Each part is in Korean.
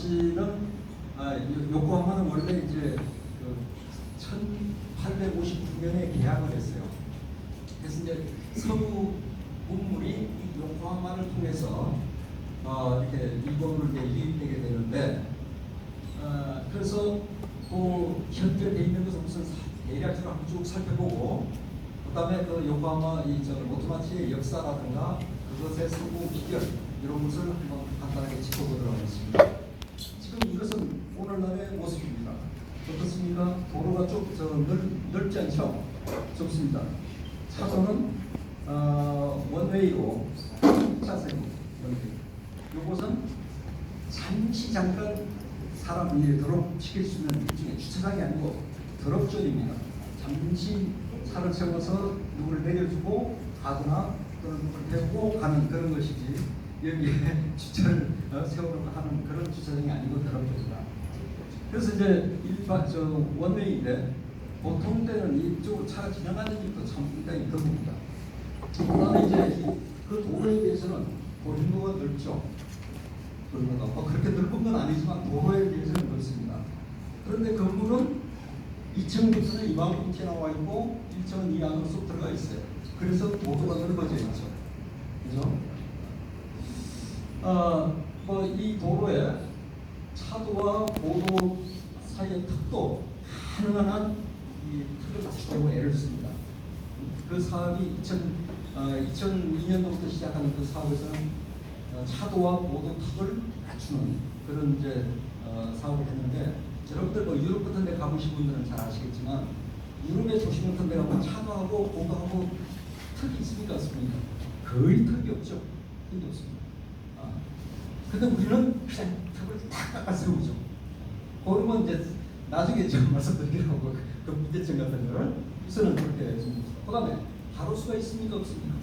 사실은 요코하마는 원래 이제 그 1859년에 계약을 했어요. 그래서 이제 서부 문물이 이 요코하마를 통해서 이렇게 일본으로 이제 유입되게 되는데, 그래서 그 현재 돼 있는 것을 우선 대략적으로 한번 쭉 살펴보고, 그다음에 그 요코하마 모토마치의 역사라든가 그것의 성공 비결 이런 것을 한번 간단하게 짚어보도록 하겠습니다. 지금 이것은 오늘날의 모습입니다. 어떻습니까? 도로가 좀 넓지 않죠? 좁습니다. 차선은 원웨이로 차선이 이곳은 잠깐 사람이 드롭시킬 수 있는 일종의 주차장이 아니고 드롭존입니다. 잠시 차를 세워서 누구를 내려주고 가거나 또는 누구를 태우고 가는 그런 것이지, 여기에 주차를 세우려고 하는 그런 주차장이 아니고 드롭존이다. 그래서 이제 원웨이인데 보통 때는 이쪽으로 차가 지나가는 길도 참 굉장히 드뭅니다. 그다음에 이제 그 도로에 대해서는 도로가 넓죠. 도로가 그렇게 넓은 건 아니지만 도로에 비해서는 넓습니다. 그런데 건물은 2층부터는 이만큼 튀어나와 있고 1층은 이 안으로 쏙 들어가 있어요. 그래서 도로가 넓어져 있죠. 그죠? 이 도로에 차도와 보도 사이의 턱도 하나하나 이 턱을 맞추려고 애를 씁니다. 그 사업이 2002년도부터 시작하는 그 사업에서는 차도와 보도 턱을 맞추는 그런 이제 사업을 했는데, 여러분들 뭐 유럽 같은 데 가보신 분들은 잘 아시겠지만 유럽의 도시 같은 데 가면 차도하고 보도하고 턱이 있습니까? 없습니까? 거의 턱이 없죠. 턱이 없습니다. 근데 우리는 그냥 턱을 탁 깎아 세우죠. 그러면 이제 나중에 제가 말씀드리려고 그 문제점 같은 거를 우선은 그렇게 해줍니다. 그 다음에 가로수가 있습니까? 없습니까?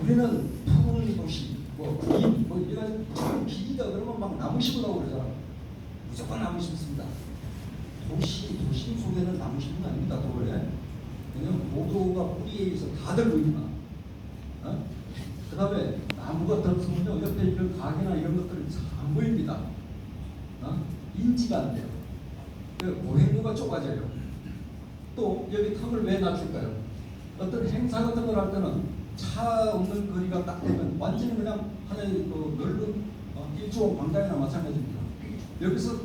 우리는 푸른 도시, 구인, 이런 길이다 그러면 막 나무 심으라고 그러잖아. 무조건 나무 심습니다. 도심 속에는 나무 심는 거 아닙니다. 도로에. 왜냐면 모도가 뿌리에 의해서 다들 보이구나. 그 다음에 나무가 들었으면요, 옆에 이런 가게나 이런 것들은 안 보입니다. 인지가 안 돼요. 보행로가 좁아져요. 또 여기 턱을 왜 낮출까요? 어떤 행사 같은 걸 할 때는 차 없는 거리가 딱 되면 완전히 그냥 하나의 그 넓은 일조원 광장이나 마찬가지입니다. 여기서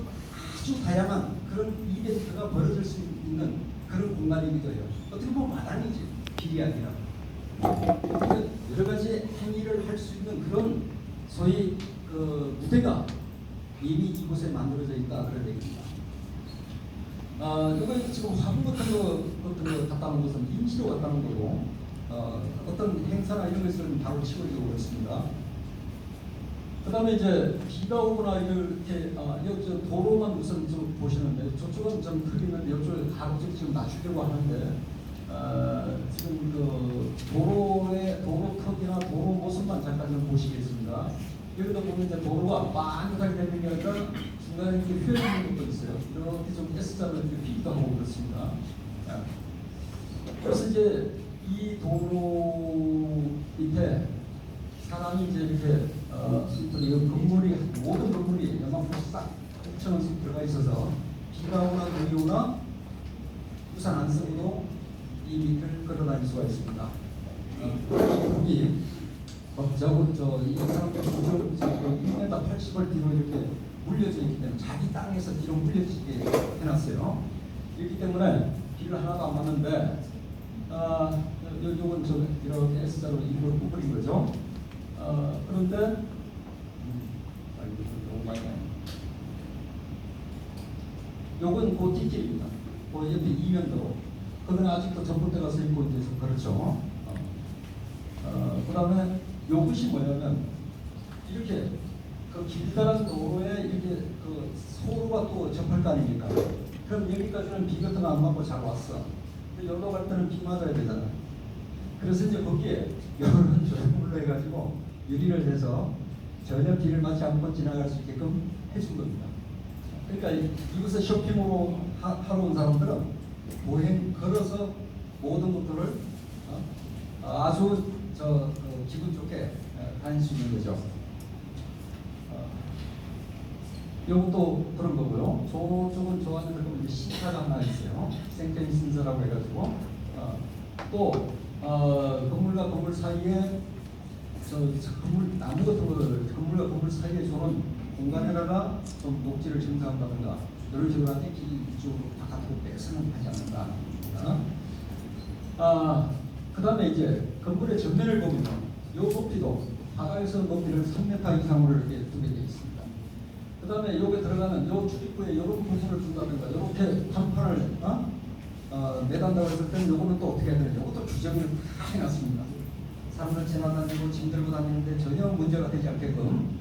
아주 다양한 그런 이벤트가 벌어질 수 있는 그런 공간이기도 해요. 어떻게 보면 마당이지, 길이 아니라. 여러 가지 행위를 할 수 있는 그런 소위 그 무대가 이미 이곳에 만들어져 있다, 그런 얘기입니다. 이거 지금 화분 같은 거 갖다 놓은 것은 임시로 갖다 놓은 거고, 어떤 행사나 이런 것을 바로 치우려고 그렇습니다. 그 다음에 이제 비가 오거나 이렇게 여기 도로만 우선 좀 보시는데, 저쪽은 좀 턱이 있는데 이쪽에 가로질 지금 낮추려고 하는데, 지금 그 도로 턱이나 도로 모습만 잠깐 좀 보시겠습니다. 여기도 보면 이제 도로가 반듯하게 되는 게 아니라 중간에 이렇게 휘어지는 것도 있어요. 이렇게 좀 S자로 이렇게 비기도 하고 그렇습니다. 그래서 이제 이 도로 밑에 사람이 이제 이렇게 모든 건물이 요만큼 싹 펼쳐놓은 들어가 있어서 비가 오나 눈이 오나 우산 안 쓰고도 이 밑을 걸어다닐 수가 있습니다. 여기 이 사람들 1m 80을 뒤로 이렇게 물려져 있기 때문에 자기 땅에서 뒤로 물려지게 해놨어요. 이렇기 때문에 비를 하나도 안 맞는데, 요건 이렇게 S자로 일부러 꾸버린 거죠. 그런데 요건 그 뒷길입니다. 그 옆에 이면도로. 그건 아직도 전봇대가 서 있고 이제 그렇죠. 그 다음에 요것이 뭐냐면, 이렇게 그 길다란 도로에 이렇게 그 소로가 또 접할 거 아닙니까? 그럼 여기까지는 비 같은 거 안 맞고 잘 왔어. 근데 여기로 갈 때는 비 맞아야 되잖아. 그래서 이제 거기에 이런 조형물로 해가지고 유리를 해서 전혀 비를 맞지 않고 지나갈 수 있게끔 해준 겁니다. 그러니까 이곳에 쇼핑으로 하러 온 사람들은 걸어서 모든 것들을 아주 기분 좋게 다닐 수 있는 거죠. 이것도 그런 거고요. 저쪽은 저 안에 보면 이제 신사가 하나 있어요. 생텐 신사라고 해가지고 또 건물과 건물 사이에 저 건물 나무 같은 거 건물과 건물 사이에 저런 공간에다가 좀 녹지를 형성한다든가 이런 식으로 하는데 이쪽으로 바깥으로 빼서는 하지 않는다. 그 다음에 이제 건물의 전면을 보면 이 높이도 바닥에서 높이를 3m 이상으로 이렇게 두게 되어 있습니다. 그 다음에 여기 들어가는 요 출입구에 이런 부분을 준다든가 이렇게 단판을 내단다고 했을 때는 요거는 또 어떻게 해야 되냐, 이것도 규정을 다 해놨습니다. 사람들 지나다니고 짐 들고 다니는데 전혀 문제가 되지 않게끔.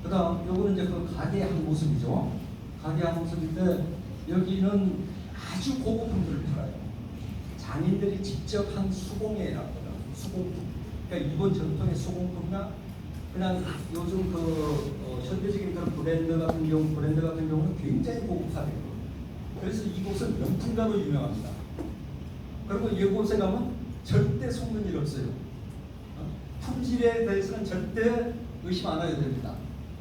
그 다음 요거는 이제 그 가게의 한 모습이죠. 가게의 한 모습인데 여기는 아주 고급품들을 팔아요. 장인들이 직접 한 수공예라고 해요. 수공품. 그러니까 일본 전통의 수공품이나 그냥 요즘 현대적인 그런 브랜드 같은 경우는 굉장히 고급화돼요. 그래서 이곳은 명품가로 유명합니다. 그리고 이곳에 가면 절대 속는 일 없어요. 품질에 대해서는 절대 의심 안 해야 됩니다.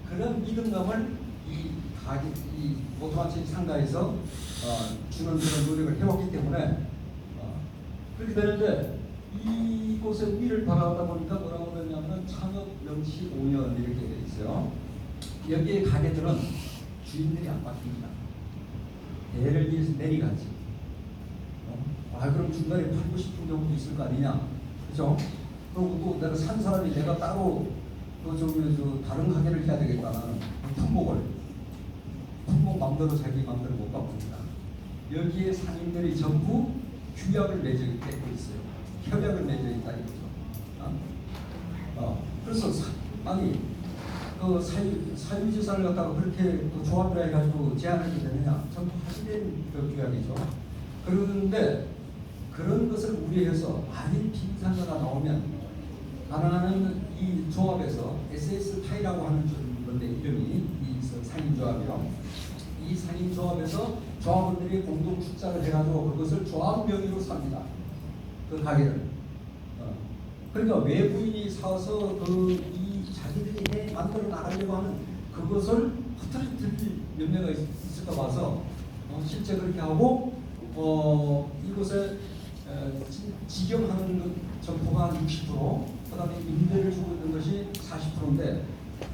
그런 믿음감을 이 오토마치 상가에서 주는 그런 노력을 해왔기 때문에 그렇게 되는데, 이곳의 위를 바라보다 보니까 뭐라고 그러냐면 창업 명시 5년 이렇게 되어 있어요. 여기에 가게들은 주인들이 안 바뀝니다. 대를 위해서 내리가지. 그럼 중간에 팔고 싶은 경우도 있을 거 아니냐, 그죠? 그리고 또 내가 산 사람이 내가 따로 다른 가게를 해야 되겠다는 품목 마음대로 자기 마음대로 못 바꿉니다. 여기에 상인들이 전부 규약을 맺어 있고 있어요. 협약을 맺어 있다 이거죠. 그래서 그 사유재산을 갖다가 그렇게 조합을 해가지고 제한하게 되느냐, 전부 합의된 규약이죠. 그런데 그런 것을 우려해서 만일 빈상가가 나오면 가능한 이 조합에서 SS타이라고 하는 건데, 이름이 이 상인조합이요. 이 상인조합에서 조합원들이 공동 출자를 해가지고 그것을 조합 명의로 삽니다. 그 가게를. 그러니까 외부인이 사서 이 자기들이 만들어 나가려고 하는 그것을 흐트러뜨릴 염려가 있을까 봐서 실제 그렇게 하고 이곳에 직영하는 점포가 60%, 그 다음에 임대를 주고 있는 것이 40%인데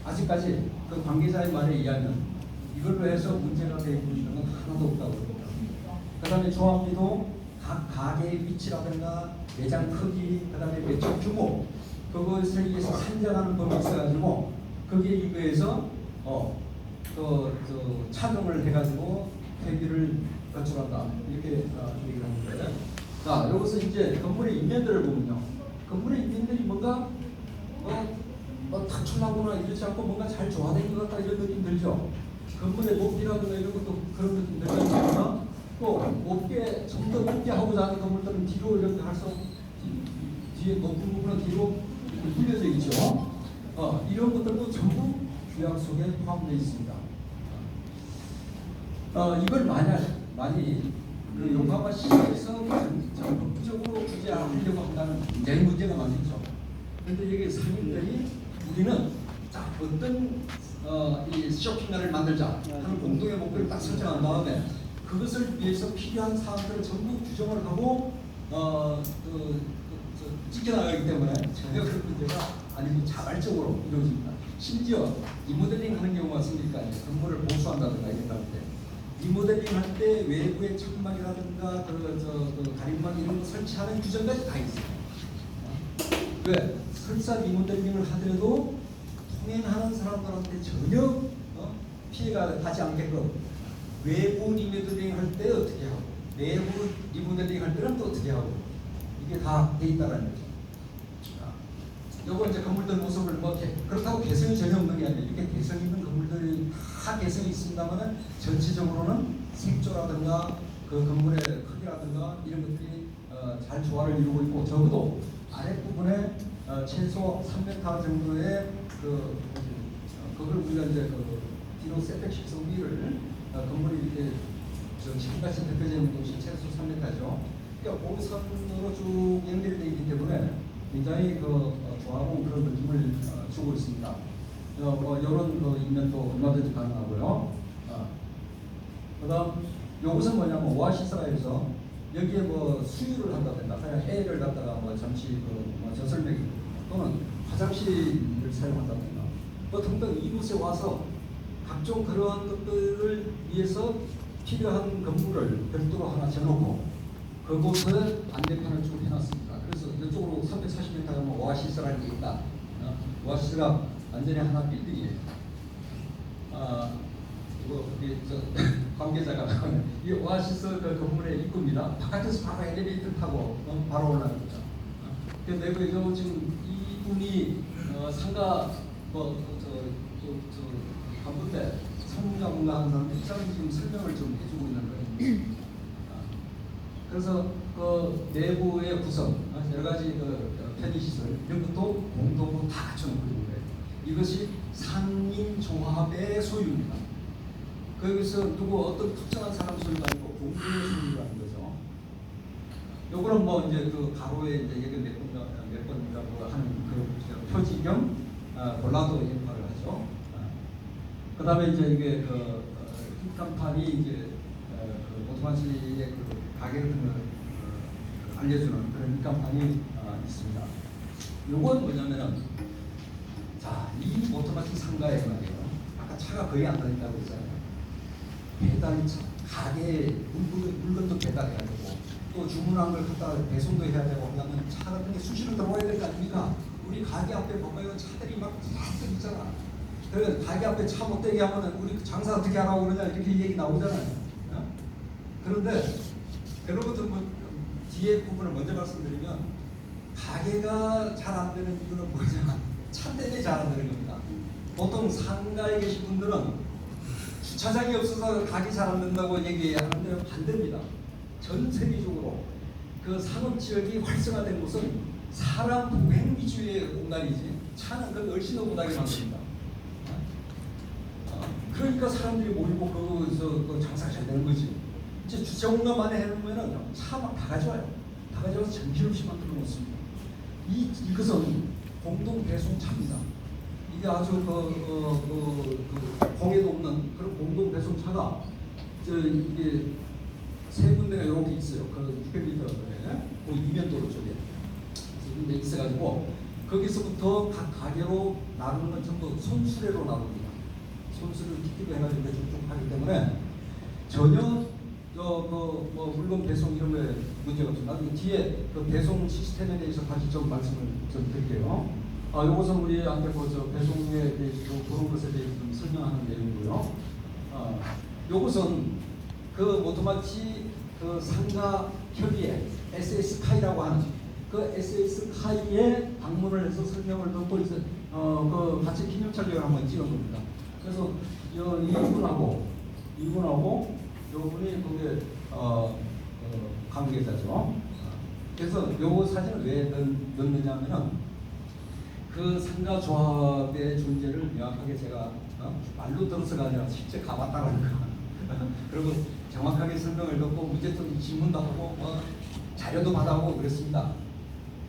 아직까지 그 관계자의 말에 의하면 이걸로 해서 문제가 되고 있는 건 하나도 없다고 합니다. 그 다음에 조합비도 각 가게의 위치라든가 매장 크기, 그 다음에 매출 규모, 그것에 의해서 산정하는 법이 있어가지고 거기에 의해서 차등을 해가지고 회비를 거출한다 이렇게 얘기를 하는데, 자, 여기서 이제 건물의 인면들을 보면요, 건물의 인면들이 뭔가 탁출하거나 이렇지 않고 뭔가 잘 조화된 것 같다 이런 느낌 들죠. 건물의 높이라든가 이런 것도 그런 느낌 들잖아요. 또 높게 좀 더 높게 하고자 하는 건물들은 뒤로 이렇게 할수 뒤에 높은 부분은 뒤로 굴려져 있죠. 이런 것들도 전부 규약 속에 포함되어 있습니다. 이걸 많이 그 용가마 시에서 적극적으로 규제하려고 한다는 굉장히 문제가 많겠죠. 그런데 여기 상인들이 우리는 어떤 이 쇼핑몰을 만들자 하는 공동의 목표를 딱 설정한 다음에 그것을 위해서 필요한 사항들을 전부 규정을 하고 지켜나가기 때문에 전혀 그런 문제가 아니고 자발적으로 이루어집니다. 심지어 리모델링 하는 경우가 있으니까 건물을 보수한다든가 이런 할 때 리모델링 할 때 외부의 천막이라든가 가림막 이런 거 설치하는 규정까지 다 있어요. 왜? 설사 리모델링을 하더라도 통행하는 사람들한테 전혀 피해가 가지 않게끔 외부 리모델링 할 때 어떻게 하고 내부 리모델링 할 때는 또 어떻게 하고 이게 다 돼 있다는 거죠. 요거 이제 건물들 모습을 그렇다고 개성이 전혀 없는 게 아니에요. 이렇게 개성 있는 건물들이 다 개성이 있습니다만은 전체적으로는 색조라든가 그 건물의 크기라든가 이런 것들이 잘 조화를 이루고 있고, 적어도 아랫부분에 최소 3m 정도의 그걸 우리가 이제 뒤로 셋백식서 위를 건물이 이렇게 지금같이 덮여져 있는 곳이 최소 3m죠. 그러니까 고선으로 쭉 연결되어 있기 때문에 굉장히 조화로운 그런 느낌을 갖추고 있습니다. 이런 인면도 얼마든지 가능하고요. 그다음 요것은 뭐냐면 오아시스라에서 여기에 뭐 수유를 한다든가 그냥 해를 갖다가 뭐 잠시 저설매기 또는 화장실을 사용한다든가 뭐 등등 이곳에 와서 각종 그러한 것들을 위해서 필요한 건물을 별도로 하나 정놓고 그곳을 안내판을 쭉 해놨습니다. 그래서 이쪽으로 340m 가면 오아시스라는 게 있다. 오아시스가 완전히 하나 빌딩이에요. 우리 관계자가 이 오아시스 그 건물의 입구입니다. 바깥에서 바로 엘리베이터 타고 바로 올라가는 거죠. 그래서 내가 지금 이분이 상가 간부대 상무가 뭔가 하는 사람인데 이 사람이 지금 설명을 좀 해주고 있는 거예요. 그래서 그 내부의 구성, 여러 가지 편의시설 이런 것도 공동으로 다 갖춰놓고 있는 거예요. 이것이 상인조합의 소유입니다. 거기서 어떤 특정한 사람 소유가 아니고 공동의 소유라는 거죠. 요거는 뭐 이제 그 가로에 이제 여기 몇 번이라고 하는 그 표지 겸 볼라도 역할을 하죠. 그 다음에 이제 이게 힙간판이 이제 오토마치의 가게 같은 걸 알려주는 그런 힙간판이 있습니다. 요건 뭐냐면은 이 오토마치 상가에 말이에요. 아까 차가 거의 안 다닌다고 했잖아요. 배달차, 가게에 물건도 배달해야 되고 또 주문한 걸 갖다 배송도 해야 되고 그다음에 차 같은 게 수시로 들어와야 될 거 아닙니까? 우리 가게 앞에 보면 차들이 막 잔뜩 있잖아. 그래서 가게 앞에 차 못 대게 하면 우리 장사 어떻게 하라고 그러냐 이렇게 얘기 나오잖아요. 그런데 여러분들 뒤에 부분을 먼저 말씀드리면 가게가 잘 안 되는 이유는 뭐냐? 차 때문에 잘 안 되는 겁니다. 보통 상가에 계신 분들은 주차장이 없어서 가게 잘 안 된다고 얘기하는데 반대입니다. 전 세계적으로 그 상업지역이 활성화된 곳은 사람 보행 위주의 공간이지 차는 그 얼씬도 못하게 만듭니다. 그러니까 사람들이 모이고 거기서 장사가 잘 되는 거지. 이제 주차 공간만 해놓으면 차 막 다 가져와요. 다 가져와서 정신없이 만들어 놓습니다. 이것은 공동 배송차입니다. 이게 아주 공해도 없는 그런 공동 배송차가 이게 세 군데가 이렇게 있어요. 그 600m에 그 이면도로 쪽에 근데 있어가지고 거기서부터 각 가게로 나누는 건 전부 손수레로 나눕니다. 손수레를 틱틱 해가지고 쭉쭉 하기 때문에 전혀 물건 배송 이런 거에 문제가 없습니다. 나중에 뒤에 그 배송 시스템에 대해서 다시 좀 말씀을 좀 드릴게요. 요것은 우리한테 배송에 대해서 그런 것에 대해서 좀 설명하는 내용이고요. 요것은 그 오토마치 그 상가 협의회 SS카이라고 하는 그 SS카이에 방문을 해서 설명을 듣고 이제 그 같이 기념 촬영을 한번 찍은 겁니다. 그래서 이분하고 요분이 그게 관계자죠. 그래서 요 사진을 왜 넣느냐면은 그 상가 조합의 존재를 명확하게 제가 말로 들어서가 아니라 실제 가봤다는 거. 그리고 정확하게 설명을 듣고 문제점 질문도 하고 자료도 받아오고 그랬습니다.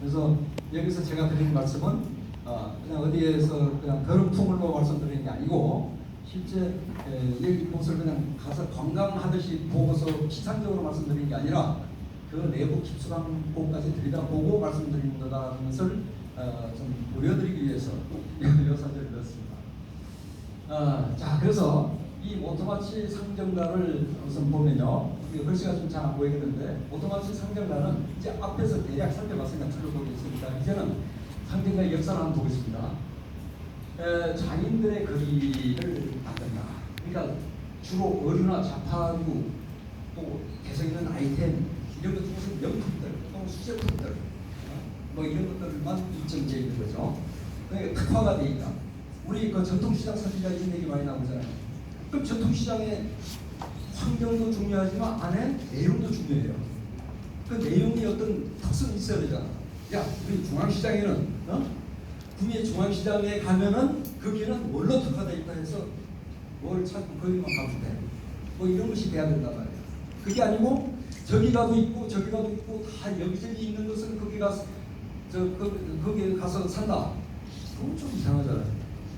그래서 여기서 제가 드리는 말씀은 그냥 어디에서 그냥 걸음통으로 말씀드리는 게 아니고 실제 여기 곳을 그냥 가서 관광하듯이 보고서 피상적으로 말씀드리는 게 아니라 그 내부 깊숙한 곳까지 들여다보고 말씀드리는 거다라는 것을 좀 보여드리기 위해서 이 사진을 넣었습니다. 자, 그래서 이 오토마치 상점가를 우선 보면요. 글씨가 좀 잘 안 보이겠는데 오토마치 상점가는 이제 앞에서 대략 살펴봤으니까 둘러보겠습니다. 이제는 상점가의 역사를 한번 보겠습니다. 장인들의 거리를 만든다. 그러니까 주로 의류나 자파류 또 개성 있는 아이템 이런 것 중에서 명품들 또 수제품들 뭐 이런 것들만 입점되어 있는 거죠. 그러니까 특화가 되어 있다. 우리 그 전통시장 사진가 이런 얘기 많이 나오잖아요. 그럼 전통시장의 환경도 중요하지만 안에 내용도 중요해요. 그 내용이 어떤 특성이 있어야 되잖아. 야, 우리 중앙시장에는 구미의 중앙시장에 가면은 거기는 뭘로 특화되어 있다 해서 뭘 찾고 거기만 가면 돼. 뭐 이런 것이 돼야 된단 말이야. 그게 아니고 저기 가도 있고 저기 가도 있고 다 여기저기 있는 것은 거기 가서 거기 가서 산다. 그건 좀 이상해. 이상하잖아요.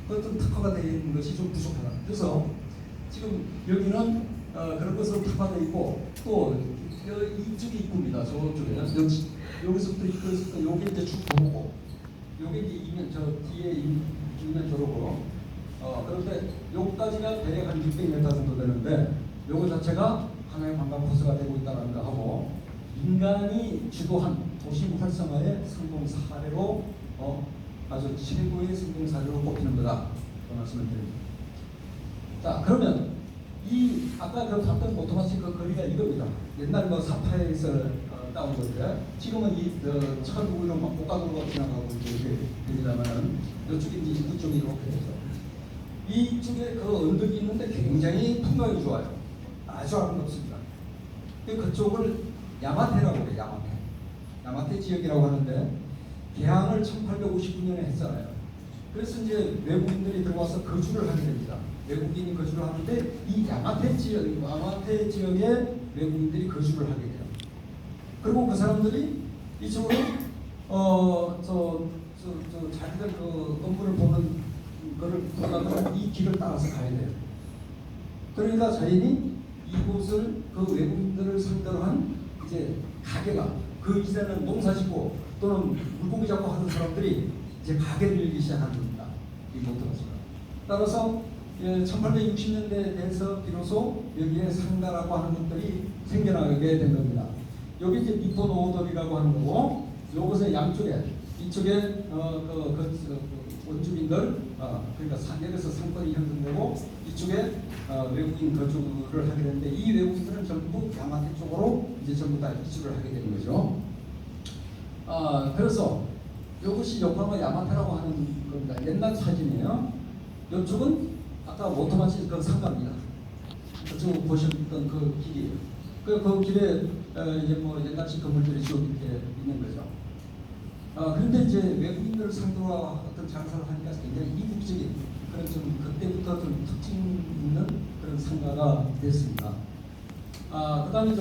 그것도 특화가 되어 있는 것이 좀 부족하다. 그래서 지금 여기는 그런 것으로 특화되어 있고 또 이쪽이 입구입니다. 저쪽에 여기서부터 입구에서부터 요게 이제 쭉 도로고 요게 이제 이면 저 뒤에 이면 도로고 그런데 요까지가 대략 한 600m 정도 되는데 요거 자체가 하나의 관광 코스가 되고 있다는 거 하고 인간이 주도한 도심 활성화의 성공 사례로 아주 최고의 성공 사례로 꼽히는 거다. 그 말씀을 드립니다. 자, 그러면 이 아까 그 봤던 오토마틱 그 거리가 이겁니다. 옛날 뭐 사파에서 따온 건데 지금은 이 철우로 막 고가도로가 지나가고 이렇게 되지만은 이쪽이 이제 이쪽이 이렇게 돼서 이쪽에 그 언덕이 있는데 굉장히 풍광이 좋아요. 아주 아름답습니다. 그쪽을 야마테라고 해요. 야마테 지역이라고 하는데 개항을 1859년에 했잖아요. 그래서 이제 외국인들이 들어와서 거주를 하게 됩니다. 외국인이 거주를 하는데 이 야마테 지역에 외국인들이 거주를 하게 돼요. 그리고 그 사람들이 이쪽으로 자기들 그 건물을 보는 거를 보려면 이 길을 따라서 가야 돼요. 그러니까 자연히 이곳을 그 외국인들을 상대로 한 이제 가게가 그 이전에는 농사짓고 또는 물고기 잡고 하는 사람들이 이제 가게를 열기 시작한 겁니다. 이 모터버스가. 따라서 1860년대에 대해서 비로소 여기에 상가라고 하는 것들이 생겨나게 된 겁니다. 여기 이제 니폰 오돌이라고 하는 거고, 요것의 양쪽에 이쪽에 원주민들 그러니까 산에서 상권이 형성되고 이쪽에 외국인 거주를 하게 되는데 이 외국인들은 전부 야마테 쪽으로 이제 전부 다 이주를 하게 되는 거죠. 그래서 이것이 요코하마 야마테라고 하는 겁니다. 옛날 사진이에요. 이쪽은 아까 오토마치 그 상가입니다. 그쪽 보셨던 그 길이에요. 그 길에 이제 뭐 옛날식 건물들이 쭉 이렇게 있는 거죠. 그런데 이제 외국인들을 상대로 어떤 장사를 하니까 굉장히 이국적인 그런 좀 그때부터 좀 특징 있는 그런 상가가 됐습니다. 그다음에